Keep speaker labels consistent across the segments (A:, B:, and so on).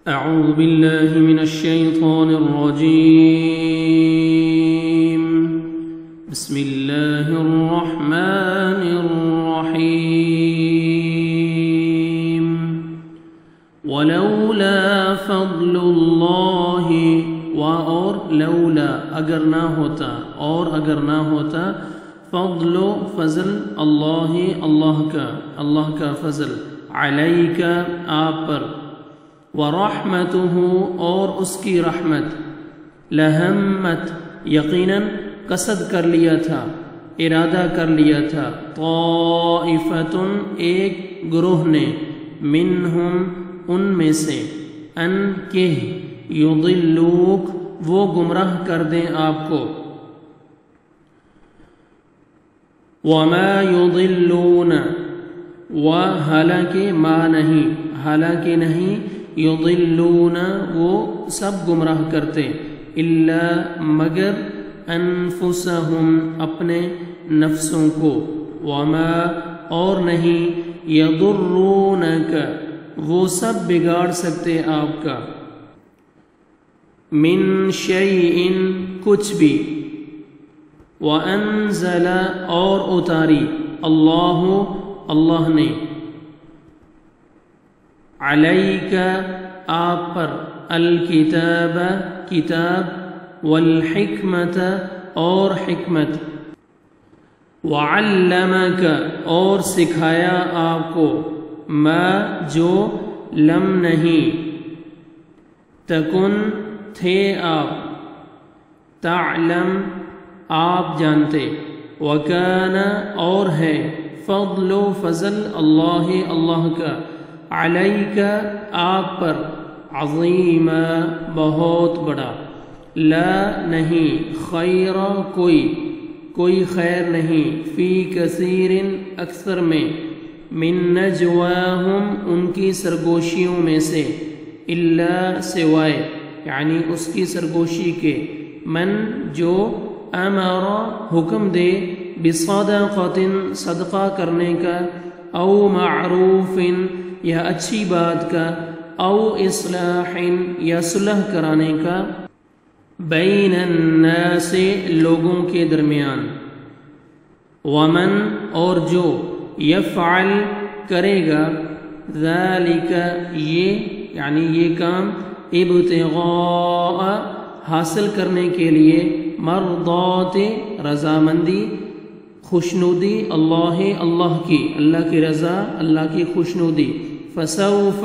A: أعوذ بالله من الشيطان الرجيم. بسم الله الرحمن الرحيم. ولولا فضل الله اور لولا اگر نہ ہوتا فضل فضل اللہ کا فضل علیک آپ پر ورحمتہ اور اس کی رحمت لہمت یقیناً قصد کر لیا تھا ارادہ کر لیا تھا طائفۃ ایک گروہ نے منہم ان میں سے ان کہ یضلوک وہ گمراہ کر دیں آپ کو وما یضلون حالانکہ نہیں یضلون وہ سب گمراہ کرتے الا مگر انفسہم اپنے نفسوں کو وما اور نہیں یضرونک وہ سب بگاڑ سکتے آپ کا من شیء کچھ بھی وانزل اور اتاری اللہ نے علیک آپ پر الکتاب کتاب والحکمت اور حکمت وعلمک اور سکھایا آپ کو ما جو لم نہیں تکن تھے آپ تعلم آپ جانتے وکان اور ہے فضل فضل اللہ کا علیک آپ پر عظیم بہت بڑا لا نہیں خیر کوئی خیر نہیں فی کثیر اکثر میں من نجواہم ان کی سرگوشیوں میں سے الا سوائے یعنی اس کی سرگوشی کے من جو امر حکم دے بصدقۃ صدقہ کرنے کا او معروف یا اچھی بات کا او اصلاح یا صلح کرانے کا بین الناس لوگوں کے درمیان ومن اور جو یفعل کرے گا ذالک یہ کام ابتغاء حاصل کرنے کے لیے مرضات رضامندی خوشنودی اللہ کی رضا اللہ کی خوشنودی فسوف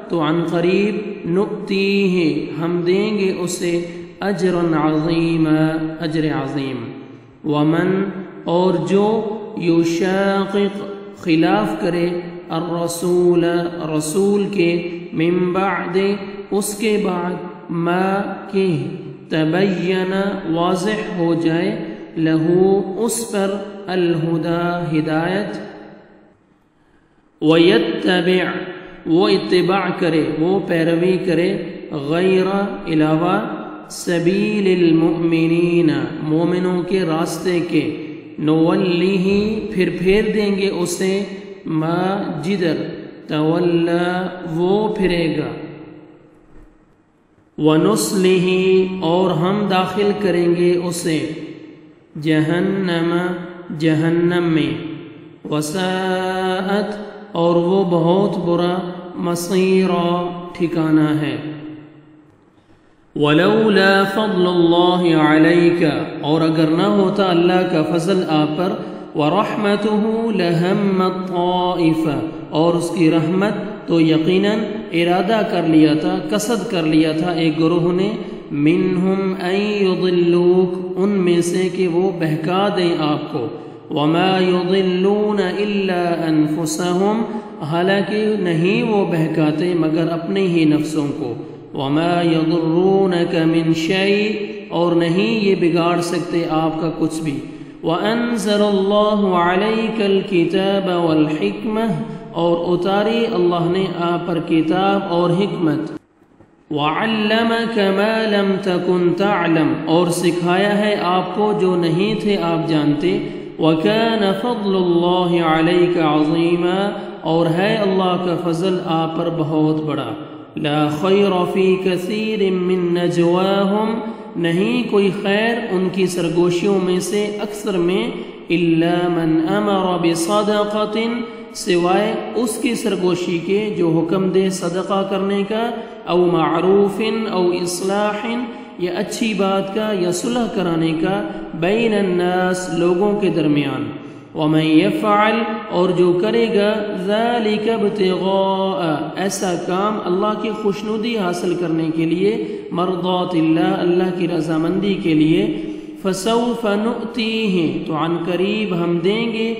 A: تو عن قریب نؤتیہ ہم دیں گے اسے اجر عظیم ومن اور جو یشاقق خلاف کرے الرسول رسول کے من بعد اس کے بعد ما کہ تبین واضح ہو جائے لہو اس پر الہدا ہدایت ویتبع وہ اتباع کرے وہ پیروی کرے غیر علاوہ سبیل المؤمنین مومنوں کے راستے کے نولیہ پھر پھیر دیں گے اسے ما جدر تولا وہ پھرے گا وَنُصْلِهِ اور ہم داخل کریں گے اسے جہنم میں وساءت اور وہ بہت برا مصیرا ٹھکانہ ہے وَلَوْلَا فَضْلُ اللَّهِ عَلَيْكَ اور اگر نہ ہوتا اللہ کا فضل آپ پر وَرَحْمَتُهُ لَهَمَّتْ طَائِفَةٌ اور اس کی رحمت تو یقیناً ارادہ کر لیا تھا قصد کر لیا تھا ایک گروہ نے منہم ان یضلوک ان میں سے کہ وہ بہکا دیں آپ کو وما یضلون الا انفسہم حالانکہ نہیں وہ بہکاتے مگر اپنے ہی نفسوں کو وما یضرونک من شیء اور نہیں یہ بگاڑ سکتے آپ کا کچھ بھی وانزل اللہ علیک الکتاب والحکمہ اور اتاری اللہ نے آپ پر کتاب اور حکمت وعلمک ما لم تکن تعلم اور سکھایا ہے آپ کو جو نہیں تھے آپ جانتے وَكَانَ فَضْلُ اللَّهِ عَلَيْكَ عَظِيمًا اور ہے اللہ کا فضل آپ پر بہت بڑا لا خیر فی کثیر من نجواہم، نہیں کوئی خیر ان کی سرگوشیوں میں سے اکثر میں، الا من امر بصدقۃ، سوائے اس کی سرگوشی کے جو حکم دے صدقہ کرنے کا، او معروف او اصلاح، یا اچھی بات کا یا صلح کرانے کا، بین الناس، لوگوں کے درمیان، ومن یفعل، اور جو کرے گا، ذالک ابتغاء، ایسا کام اللہ کی خوشنودی حاصل کرنے کے لیے، مرضات اللہ، اللہ کی رضامندی کے لیے، فسوف نؤتیہ، تو عن قریب ہم دیں گے،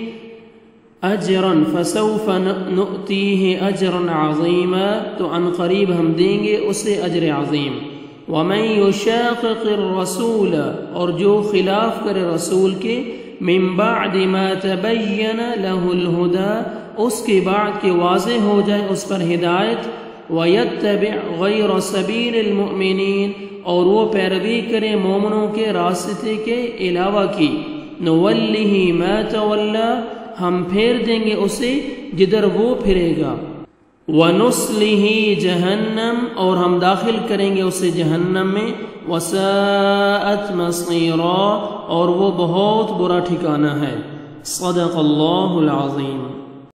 A: اجرن، فسوف نؤتیہ اجرا عظیما، تو عن قریب ہم دیں گے اسے اجر عظیم۔ ومن یشاقق الرسول، اور جو خلاف کرے رسول کے، من بعد ما تبین له الہدی، اس کے بعد کہ واضح ہو جائے اس پر ہدایت، ویتبع غیر سبیل المؤمنین، اور وہ پیروی کرے مومنوں کے راستے کے علاوہ کی، نولہ ما تولی، ہم پھیر دیں گے اسے جدھر وہ پھرے گا، وَنُصْلِهِ جَهَنَّمْ، اور ہم داخل کریں گے اسے جہنم میں، وَسَاءَتْ مَصِيرًا، اور وہ بہت برا ٹھکانہ ہے۔ صدق اللہ العظیم۔